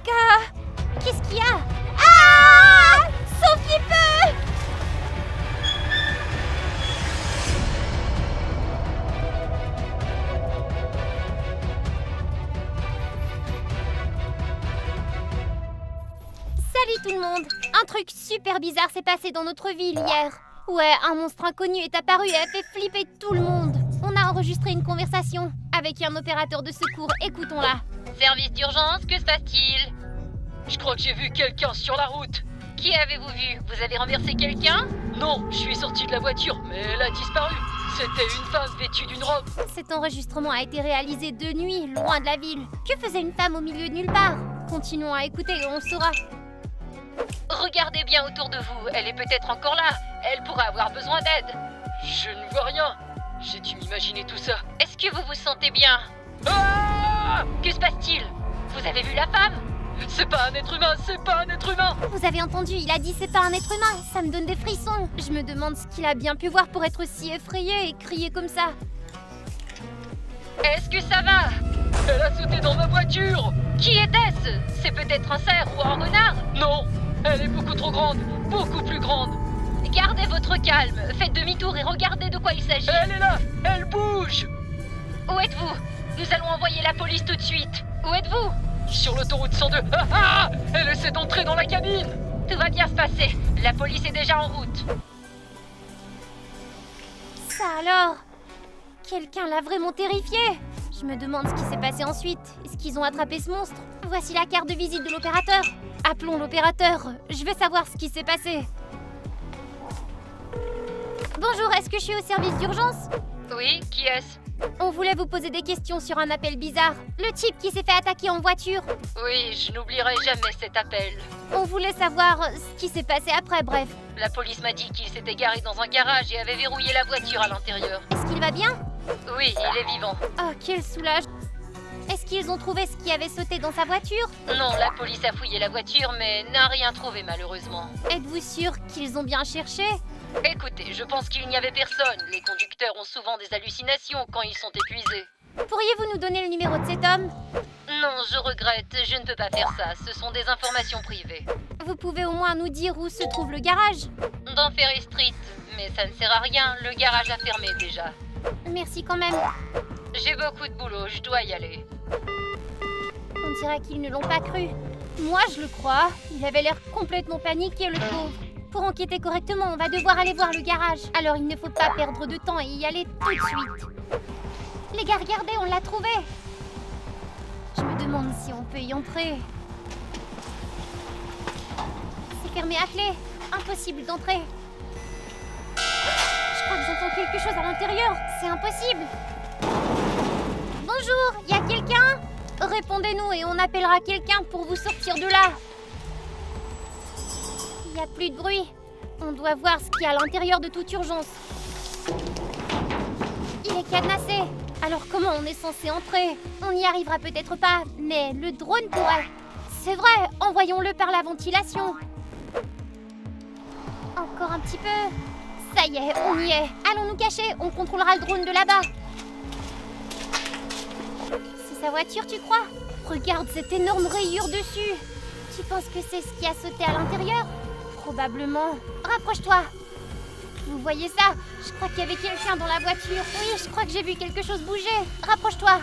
Lucas! Qu'est-ce qu'il y a? Ah! Sauf qu'il peut! Salut tout le monde! Un truc super bizarre s'est passé dans notre ville hier. Ouais, un monstre inconnu est apparu et a fait flipper tout le monde. On a enregistré une conversation avec un opérateur de secours, écoutons-la. Service d'urgence, que se passe-t-il? Je crois que j'ai vu quelqu'un sur la route. Qui avez-vous vu? Vous avez renversé quelqu'un? Non, je suis sorti de la voiture, mais elle a disparu. C'était une femme vêtue d'une robe. Cet enregistrement a été réalisé de nuit, loin de la ville. Que faisait une femme au milieu de nulle part? Continuons à écouter et on saura. Regardez bien autour de vous, elle est peut-être encore là. Elle pourrait avoir besoin d'aide. Je ne vois rien. J'ai dû m'imaginer tout ça. Est-ce que vous vous sentez bien? Ah! Que se passe-t-il? Vous avez vu la femme? C'est pas un être humain, c'est pas un être humain! Vous avez entendu, il a dit c'est pas un être humain. Ça me donne des frissons. Je me demande ce qu'il a bien pu voir pour être si effrayé et crier comme ça. Est-ce que ça va? Elle a sauté dans ma voiture! Qui était-ce? C'est peut-être un cerf ou un renard? Non! Elle est beaucoup trop grande, beaucoup plus grande! Gardez votre calme, faites demi-tour et regardez de quoi il s'agit. Elle est là! Elle bouge! Où êtes-vous? Nous allons envoyer la police tout de suite. Où êtes-vous? Sur l'autoroute 102. Ah ah! Elle essaie d'entrer dans la cabine! Tout va bien se passer. La police est déjà en route. Ça alors? Quelqu'un l'a vraiment terrifié. Je me demande ce qui s'est passé ensuite. Est-ce qu'ils ont attrapé ce monstre? Voici la carte de visite de l'opérateur. Appelons l'opérateur. Je veux savoir ce qui s'est passé. Bonjour, est-ce que je suis au service d'urgence? Oui, qui est-ce? On voulait vous poser des questions sur un appel bizarre. Le type qui s'est fait attaquer en voiture. Oui, je n'oublierai jamais cet appel. On voulait savoir ce qui s'est passé après, bref. La police m'a dit qu'il s'était garé dans un garage et avait verrouillé la voiture à l'intérieur. Est-ce qu'il va bien? Oui, il est vivant. Oh, quel soulagement. Est-ce qu'ils ont trouvé ce qui avait sauté dans sa voiture? Non, la police a fouillé la voiture mais n'a rien trouvé malheureusement. Êtes-vous sûr qu'ils ont bien cherché? Écoutez, je pense qu'il n'y avait personne. Les conducteurs ont souvent des hallucinations quand ils sont épuisés. Pourriez-vous nous donner le numéro de cet homme? Non, je regrette, je ne peux pas faire ça. Ce sont des informations privées. Vous pouvez au moins nous dire où se trouve le garage? Dans Ferry Street. Mais ça ne sert à rien, le garage a fermé déjà. Merci quand même. J'ai beaucoup de boulot, je dois y aller. On dirait qu'ils ne l'ont pas cru. Moi, je le crois. Il avait l'air complètement paniqué, le pauvre. Pour enquêter correctement, on va devoir aller voir le garage. Alors il ne faut pas perdre de temps et y aller tout de suite. Les gars, regardez, on l'a trouvé. Je me demande si on peut y entrer. C'est fermé à clé. Impossible d'entrer. Je crois que j'entends quelque chose à l'intérieur. C'est impossible. Bonjour, y a quelqu'un? Répondez-nous et on appellera quelqu'un pour vous sortir de là. Il n'y a plus de bruit. On doit voir ce qu'il y a à l'intérieur de toute urgence. Il est cadenassé. Alors comment on est censé entrer? On n'y arrivera peut-être pas, mais le drone pourrait. C'est vrai, envoyons-le par la ventilation. Encore un petit peu. Ça y est, on y est. Allons nous cacher, on contrôlera le drone de là-bas. C'est sa voiture, tu crois? Regarde cette énorme rayure dessus. Tu penses que c'est ce qui a sauté à l'intérieur? Probablement. Rapproche-toi. Vous voyez ça? Je crois qu'il y avait quelqu'un dans la voiture. Oui, je crois que j'ai vu quelque chose bouger. Rapproche-toi.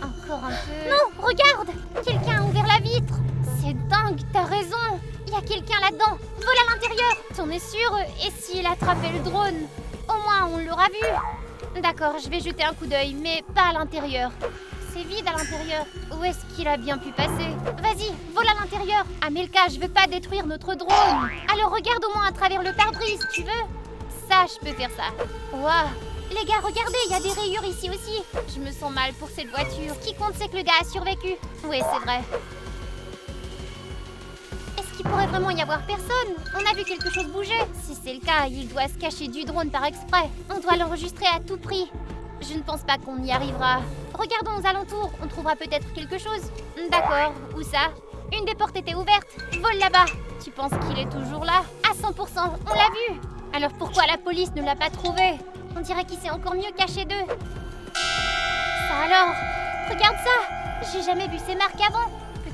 Encore un peu. Non, regarde! Quelqu'un a ouvert la vitre. C'est dingue, t'as raison. Il y a quelqu'un là-dedans. Vole à l'intérieur. T'en es sûr? Et s'il attrapait le drone? Au moins, on l'aura vu. D'accord, je vais jeter un coup d'œil, mais pas à l'intérieur. C'est vide à l'intérieur. Où est-ce qu'il a bien pu passer? Vas-y, vole à l'intérieur. Amelka, je veux pas détruire notre drone. Alors regarde au moins à travers le pare-brise, tu veux? Ça, je peux faire ça. Waouh. Les gars, regardez, il y a des rayures ici aussi. Je me sens mal pour cette voiture. Ce qui compte, c'est que le gars a survécu. Oui, c'est vrai. Est-ce qu'il pourrait vraiment y avoir personne? On a vu quelque chose bouger. Si c'est le cas, il doit se cacher du drone par exprès. On doit l'enregistrer à tout prix. Je ne pense pas qu'on y arrivera. Regardons aux alentours, on trouvera peut-être quelque chose. D'accord, où ça? Une des portes était ouverte. Vole là-bas. Tu penses qu'il est toujours là? À 100%, on l'a vu. Alors pourquoi la police ne l'a pas trouvé? On dirait qu'il s'est encore mieux caché d'eux. Ça alors? Regarde ça. J'ai jamais vu ces marques avant.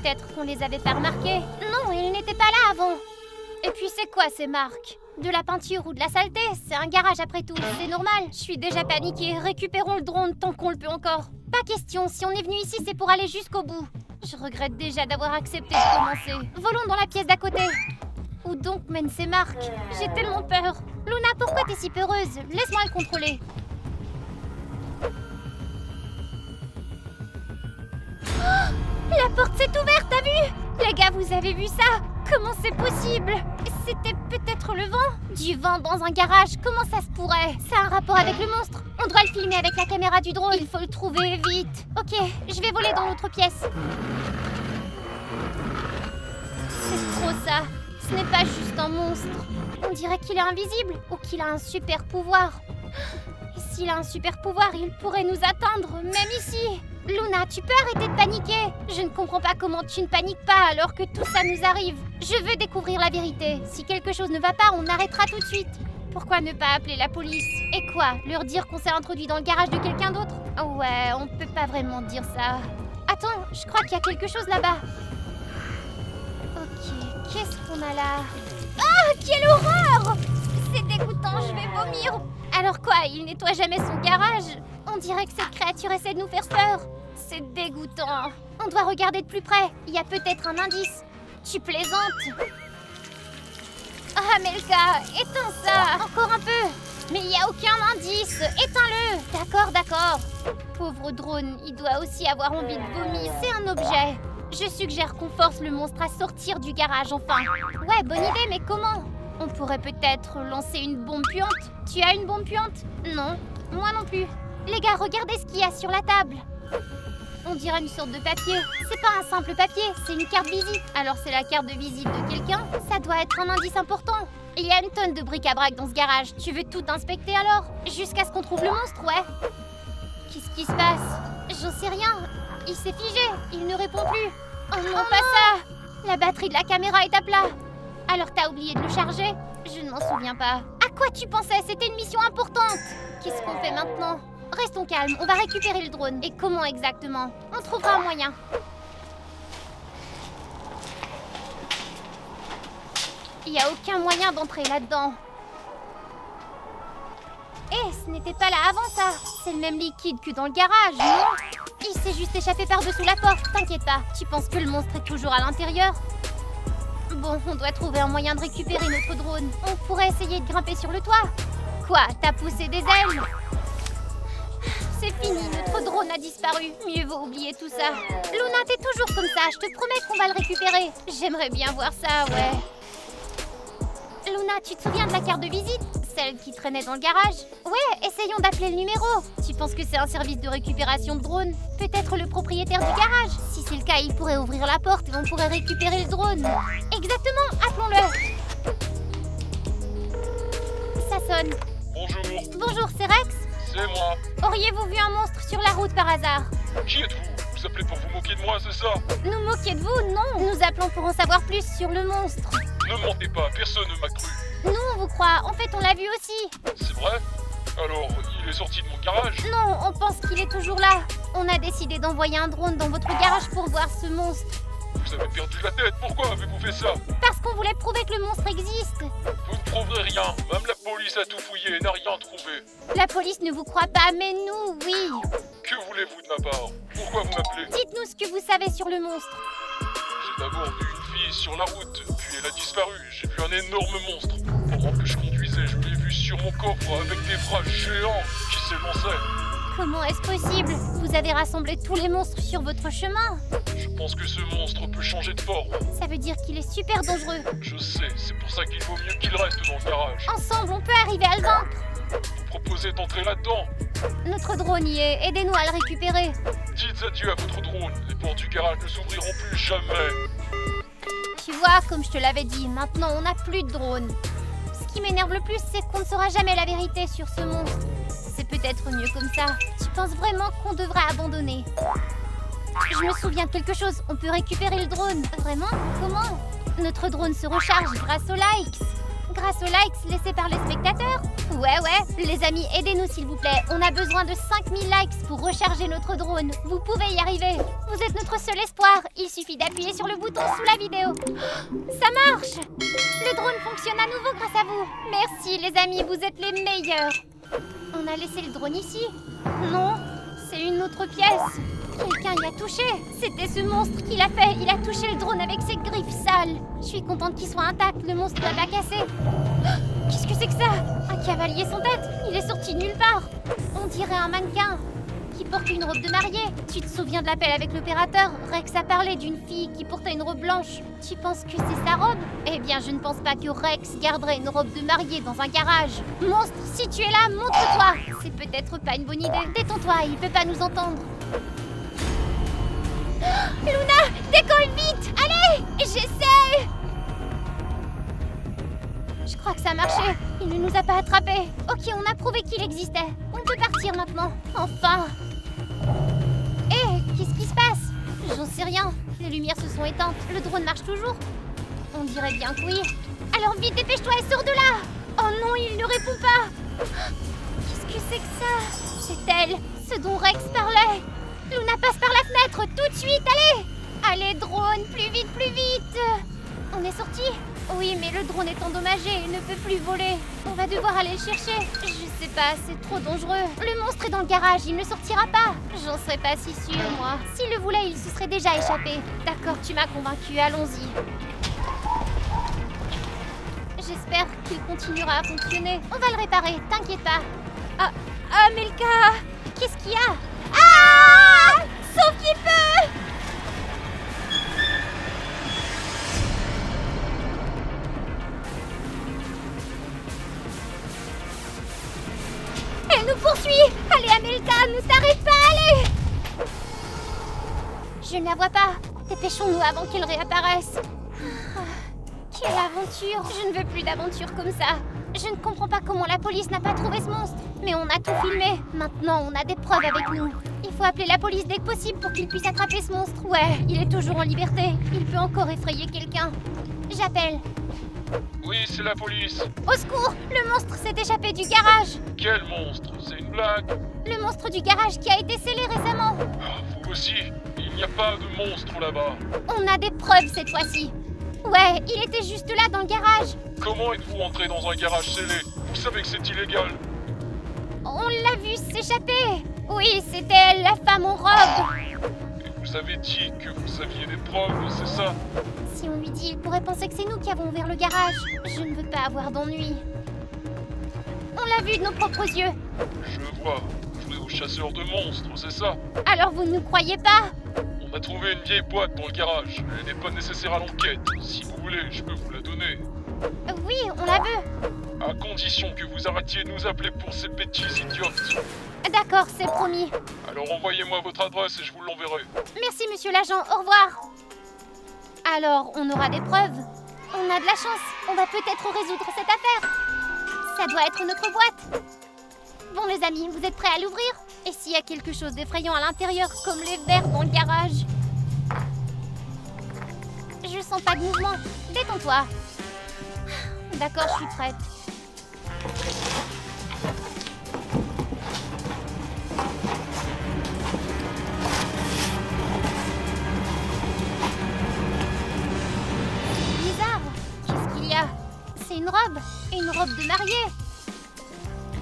Peut-être qu'on les avait pas remarqués. Non, ils n'étaient pas là avant. Et puis c'est quoi ces marques? De la peinture ou de la saleté? C'est un garage après tout, c'est normal. Je suis déjà paniquée, récupérons le drone tant qu'on le peut encore. Pas question, si on est venu ici c'est pour aller jusqu'au bout. Je regrette déjà d'avoir accepté de commencer. Volons dans la pièce d'à côté. Où donc mènent ces marques? J'ai tellement peur. Luna, pourquoi t'es si peureuse? Laisse-moi le contrôler. Oh, la porte s'est ouverte, t'as vu? Les gars, vous avez vu ça? Comment c'est possible? C'était peut-être le vent? Du vent dans un garage, comment ça se pourrait? Ça a un rapport avec le monstre. On doit le filmer avec la caméra du drone. Il faut le trouver vite. Ok, je vais voler dans l'autre pièce. C'est trop ça. Ce n'est pas juste un monstre. On dirait qu'il est invisible ou qu'il a un super pouvoir. Et s'il a un super pouvoir, il pourrait nous atteindre, même ici. Luna, tu peux arrêter de paniquer? Je ne comprends pas comment tu ne paniques pas alors que tout ça nous arrive. Je veux découvrir la vérité. Si quelque chose ne va pas, on arrêtera tout de suite. Pourquoi ne pas appeler la police? Et quoi? Leur dire qu'on s'est introduit dans le garage de quelqu'un d'autre? Ouais, on peut pas vraiment dire ça. Attends, je crois qu'il y a quelque chose là-bas. Ok, qu'est-ce qu'on a là? Ah, quelle horreur! C'est dégoûtant, je vais vomir. Alors quoi, il nettoie jamais son garage? On dirait que cette créature essaie de nous faire peur. C'est dégoûtant. On doit regarder de plus près. Il y a peut-être un indice. Tu plaisantes? Ah, Melka, éteins ça. Encore un peu. Mais il n'y a aucun indice. Éteins-le. D'accord, d'accord. Pauvre drone, il doit aussi avoir envie de vomir. C'est un objet. Je suggère qu'on force le monstre à sortir du garage, enfin. Ouais, bonne idée, mais comment? On pourrait peut-être lancer une bombe puante. Tu as une bombe puante? Non, moi non plus. Les gars, regardez ce qu'il y a sur la table. On dirait une sorte de papier. C'est pas un simple papier, c'est une carte visite. Alors c'est la carte de visite de quelqu'un? Ça doit être un indice important. Il y a une tonne de bric-à-brac dans ce garage. Tu veux tout inspecter alors? Jusqu'à ce qu'on trouve le monstre, ouais. Qu'est-ce qui se passe? J'en sais rien. Il s'est figé, il ne répond plus. Oh non, pas ça! La batterie de la caméra est à plat. Alors t'as oublié de le charger? Je ne m'en souviens pas. À quoi tu pensais? C'était une mission importante. Qu'est-ce qu'on fait maintenant? Restons calmes, on va récupérer le drone. Et comment exactement? On trouvera un moyen. Il n'y a aucun moyen d'entrer là-dedans. Ce n'était pas là avant ça. C'est le même liquide que dans le garage, non? Il s'est juste échappé par-dessous la porte, t'inquiète pas. Tu penses que le monstre est toujours à l'intérieur? Bon, on doit trouver un moyen de récupérer notre drone. On pourrait essayer de grimper sur le toit. Quoi? T'as poussé des ailes? C'est fini, notre drone a disparu. Mieux vaut oublier tout ça. Luna, t'es toujours comme ça, je te promets qu'on va le récupérer. J'aimerais bien voir ça, ouais. Luna, tu te souviens de la carte de visite? Celle qui traînait dans le garage? Ouais, essayons d'appeler le numéro. Tu penses que c'est un service de récupération de drone? Peut-être le propriétaire du garage? Si c'est le cas, il pourrait ouvrir la porte et on pourrait récupérer le drone. Exactement, appelons-le. Ça sonne. Bonjour, Bonjour, c'est Rex? c'est moi. Auriez-vous vu un monstre sur la route par hasard? Qui êtes-vous? Vous appelez pour vous moquer de moi, c'est ça? Nous moquer de vous? Non, nous appelons pour en savoir plus sur le monstre. Ne mentez pas, personne ne m'a cru. Nous, on vous croit. En fait, on l'a vu aussi. C'est vrai? Alors, il est sorti de mon garage? Non, on pense qu'il est toujours là. On a décidé d'envoyer un drone dans votre garage pour voir ce monstre. Vous avez perdu la tête, pourquoi avez-vous fait ça? Parce qu'on voulait prouver que le monstre existe. Vous ne trouverez rien, même la police a tout fouillé et n'a rien trouvé. La police ne vous croit pas, mais nous, oui. Que voulez-vous de ma part? Pourquoi vous m'appelez? Dites-nous ce que vous savez sur le monstre. J'ai d'abord vu une fille sur la route, puis elle a disparu. J'ai vu un énorme monstre. Pendant que je conduisais, je l'ai vu sur mon coffre avec des bras géants qui s'élançaient. Comment est-ce possible? Vous avez rassemblé tous les monstres sur votre chemin. Je pense que ce monstre peut changer de forme. Ça veut dire qu'il est super dangereux. Je sais, c'est pour ça qu'il vaut mieux qu'il reste dans le garage. Ensemble, on peut arriver à le vaincre. Vous proposez d'entrer là-dedans? Notre drone y est. Aidez-nous à le récupérer. Dites adieu à votre drone. Les portes du garage ne s'ouvriront plus jamais. Tu vois, comme je te l'avais dit, maintenant on n'a plus de drone. Ce qui m'énerve le plus, c'est qu'on ne saura jamais la vérité sur ce monstre. C'est peut-être mieux comme ça. Tu penses vraiment qu'on devrait abandonner? Je me souviens de quelque chose. On peut récupérer le drone. Vraiment? Comment? Notre drone se recharge grâce aux likes. Grâce aux likes laissés par les spectateurs. Ouais, les amis, aidez-nous s'il vous plaît. On a besoin de 5000 likes pour recharger notre drone. Vous pouvez y arriver. Vous êtes notre seul espoir. Il suffit d'appuyer sur le bouton sous la vidéo. Ça marche! Le drone fonctionne à nouveau grâce à vous. Merci les amis, vous êtes les meilleurs. On a laissé le drone ici? Non, c'est une autre pièce. Quelqu'un y a touché. C'était ce monstre qui l'a fait. Il a touché le drone avec ses griffes sales. Je suis contente qu'il soit intact. Le monstre l'a pas cassé. Qu'est-ce que c'est que ça? Un cavalier sans tête. Il est sorti de nulle part. On dirait un mannequin qui porte une robe de mariée. Tu te souviens de l'appel avec l'opérateur? Rex a parlé d'une fille qui portait une robe blanche. Tu penses que c'est sa robe? Eh bien, je ne pense pas que Rex garderait une robe de mariée dans un garage. Monstre, si tu es là, montre-toi. C'est peut-être pas une bonne idée. Détends-toi, il peut pas nous entendre. Luna, décolle vite! Allez! J'essaie! Je crois que ça a marché. Il ne nous a pas attrapés. Ok, on a prouvé qu'il existait. On peut partir maintenant. Enfin! Hé, qu'est-ce qui se passe? J'en sais rien. Les lumières se sont éteintes. Le drone marche toujours? On dirait bien que oui. Alors vite, dépêche-toi et sors de là! Oh non, il ne répond pas! Qu'est-ce que c'est que ça? C'est elle, ce dont Rex parlait. Luna passe par la fenêtre, tout de suite, allez! Allez, drone, plus vite, plus vite! On est sorti? Oui, mais le drone est endommagé, il ne peut plus voler. On va devoir aller le chercher. Je sais pas, c'est trop dangereux. Le monstre est dans le garage, il ne sortira pas. J'en serais pas si sûre, moi. S'il le voulait, il se serait déjà échappé. D'accord, tu m'as convaincue, allons-y. J'espère qu'il continuera à fonctionner. On va le réparer, t'inquiète pas. Ah, Amelka! Qu'est-ce qu'il y a? Ah! Sauf qu'il peut! Elle nous poursuit! Allez, Amelka, ne t'arrête pas, allez! Je ne la vois pas. Dépêchons-nous avant qu'elle réapparaisse. Ah, quelle aventure! Je ne veux plus d'aventure comme ça. Je ne comprends pas comment la police n'a pas trouvé ce monstre. Mais on a tout filmé. Maintenant, on a des preuves avec nous. Il faut appeler la police dès que possible pour qu'ils puissent attraper ce monstre. Ouais, il est toujours en liberté. Il peut encore effrayer quelqu'un. J'appelle. Oui, c'est la police. Au secours! Le monstre s'est échappé du garage. Quel monstre? C'est une blague? Le monstre du garage qui a été scellé récemment. Ah, vous aussi? Il n'y a pas de monstre là-bas. On a des preuves cette fois-ci. Ouais, il était juste là dans le garage. Comment êtes-vous entré dans un garage scellé? Vous savez que c'est illégal. On l'a vu s'échapper. Oui, c'était elle, la femme en robe. Et vous avez dit que vous aviez des preuves, c'est ça? Si on lui dit, il pourrait penser que c'est nous qui avons ouvert le garage. Je ne veux pas avoir d'ennui. On l'a vu de nos propres yeux. Je vois. Vous jouez aux chasseurs de monstres, c'est ça? Alors vous ne nous croyez pas? On a trouvé une vieille boîte dans le garage. Elle n'est pas nécessaire à l'enquête. Si vous voulez, je peux vous la donner. Oui, on la veut. À condition que vous arrêtiez de nous appeler pour ces bêtises idiotes. D'accord, c'est promis. Alors envoyez-moi votre adresse et je vous l'enverrai. Merci, monsieur l'agent. Au revoir. Alors, on aura des preuves. On a de la chance. On va peut-être résoudre cette affaire. Ça doit être notre boîte. Bon, les amis, vous êtes prêts à l'ouvrir? Et s'il y a quelque chose d'effrayant à l'intérieur, comme les verres dans le garage? Je sens pas de mouvement. Détends-toi. D'accord, je suis prête. Bizarre. Qu'est-ce qu'il y a? C'est une robe. Une robe de mariée.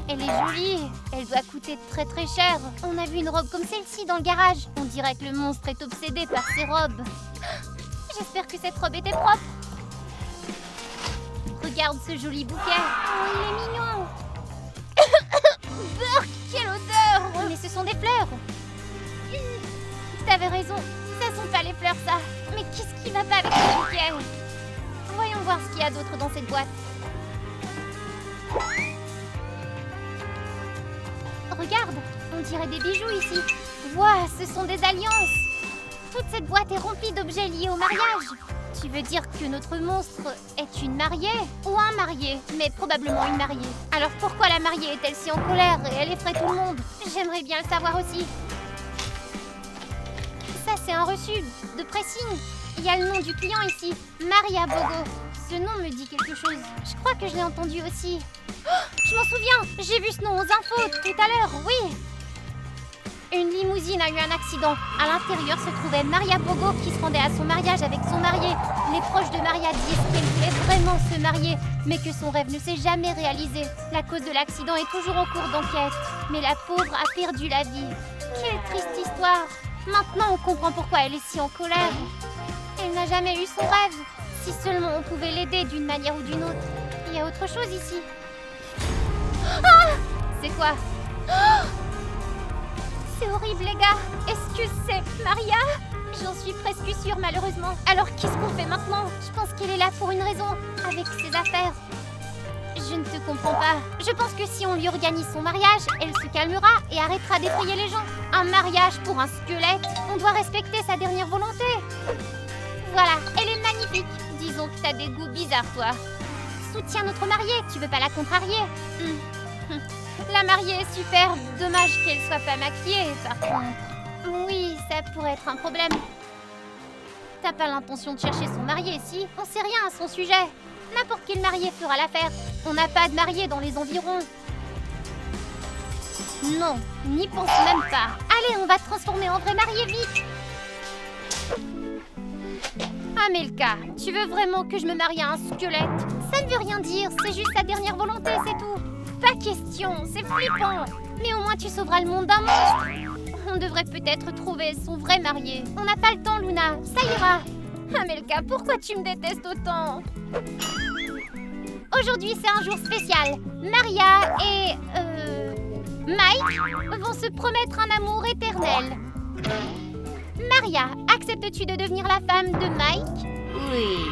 Elle est jolie. Elle doit coûter très très cher. On a vu une robe comme celle-ci dans le garage. On dirait que le monstre est obsédé par ces robes. J'espère que cette robe était propre. Regarde ce joli bouquet. Oh, il est mignon. Burk, quelle odeur. Mais ce sont des fleurs. T'avais raison. Ça sont pas les fleurs, ça. Mais qu'est-ce qui va pas avec ce bouquet? Voyons voir ce qu'il y a d'autre dans cette boîte. Regarde, on dirait des bijoux ici. Waouh, ce sont des alliances. Toute cette boîte est remplie d'objets liés au mariage. Tu veux dire que notre monstre est une mariée? Ou un marié, mais probablement une mariée. Alors pourquoi la mariée est-elle si en colère et elle effraie tout le monde? J'aimerais bien le savoir aussi. Ça, c'est un reçu de pressing. Il y a le nom du client ici, Maria Bogo. Ce nom me dit quelque chose. Je crois que je l'ai entendu aussi. Oh, je m'en souviens, j'ai vu ce nom aux infos tout à l'heure, oui. Une limousine a eu un accident. À l'intérieur se trouvait Maria Bogo qui se rendait à son mariage avec son marié. Les proches de Maria disent qu'elle voulait vraiment se marier, mais que son rêve ne s'est jamais réalisé. La cause de l'accident est toujours en cours d'enquête. Mais la pauvre a perdu la vie. Quelle triste histoire. Maintenant on comprend pourquoi elle est si en colère. Elle n'a jamais eu son rêve. Si seulement on pouvait l'aider d'une manière ou d'une autre. Il y a autre chose ici. Ah! C'est quoi? Oh! C'est horrible les gars. Est-ce que c'est Maria? J'en suis presque sûre malheureusement. Alors qu'est-ce qu'on fait maintenant? Je pense qu'elle est là pour une raison, avec ses affaires. Je ne te comprends pas. Je pense que si on lui organise son mariage, elle se calmera et arrêtera d'effrayer les gens. Un mariage pour un squelette, on doit respecter sa dernière volonté. Voilà, elle est magnifique. Disons que t'as des goûts bizarres toi. Soutiens notre mariée, tu veux pas la contrarier? La mariée est superbe, dommage qu'elle soit pas maquillée par contre. Oui, ça pourrait être un problème. T'as pas l'intention de chercher son marié, si? On sait rien à son sujet. N'importe quel marié fera l'affaire. On n'a pas de marié dans les environs. Non, n'y pense même pas. Allez, on va te transformer en vrai marié, vite. Amelka, tu veux vraiment que je me marie à un squelette? Ça ne veut rien dire, c'est juste sa dernière volonté, c'est tout. Pas question, c'est flippant. Mais au moins tu sauveras le monde d'un monstre. On devrait peut-être trouver son vrai marié. On n'a pas le temps, Luna, ça ira. Amelka, pourquoi tu me détestes autant? Aujourd'hui, c'est un jour spécial. Maria et... Mike vont se promettre un amour éternel. Maria, acceptes-tu de devenir la femme de Mike? Oui.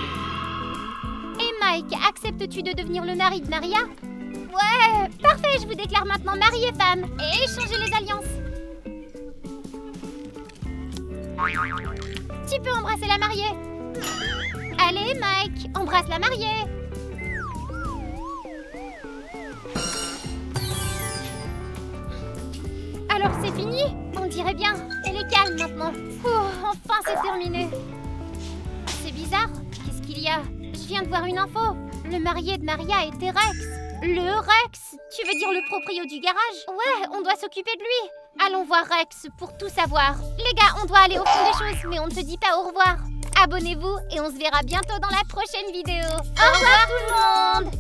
Et Mike, acceptes-tu de devenir le mari de Maria? Ouais, parfait, je vous déclare maintenant mari et femme. Et échanger les alliances. Tu peux embrasser la mariée. Allez, Mike, embrasse la mariée. Alors c'est fini? On dirait bien. Elle est calme maintenant. Enfin c'est terminé. C'est bizarre. Qu'est-ce qu'il y a? Je viens de voir une info. Le marié de Maria était Rex. Le Rex? Tu veux dire le proprio du garage? Ouais, on doit s'occuper de lui. Allons voir Rex pour tout savoir. Les gars, on doit aller au fond des choses, mais on ne se dit pas au revoir. Abonnez-vous et on se verra bientôt dans la prochaine vidéo. Au revoir tout le monde!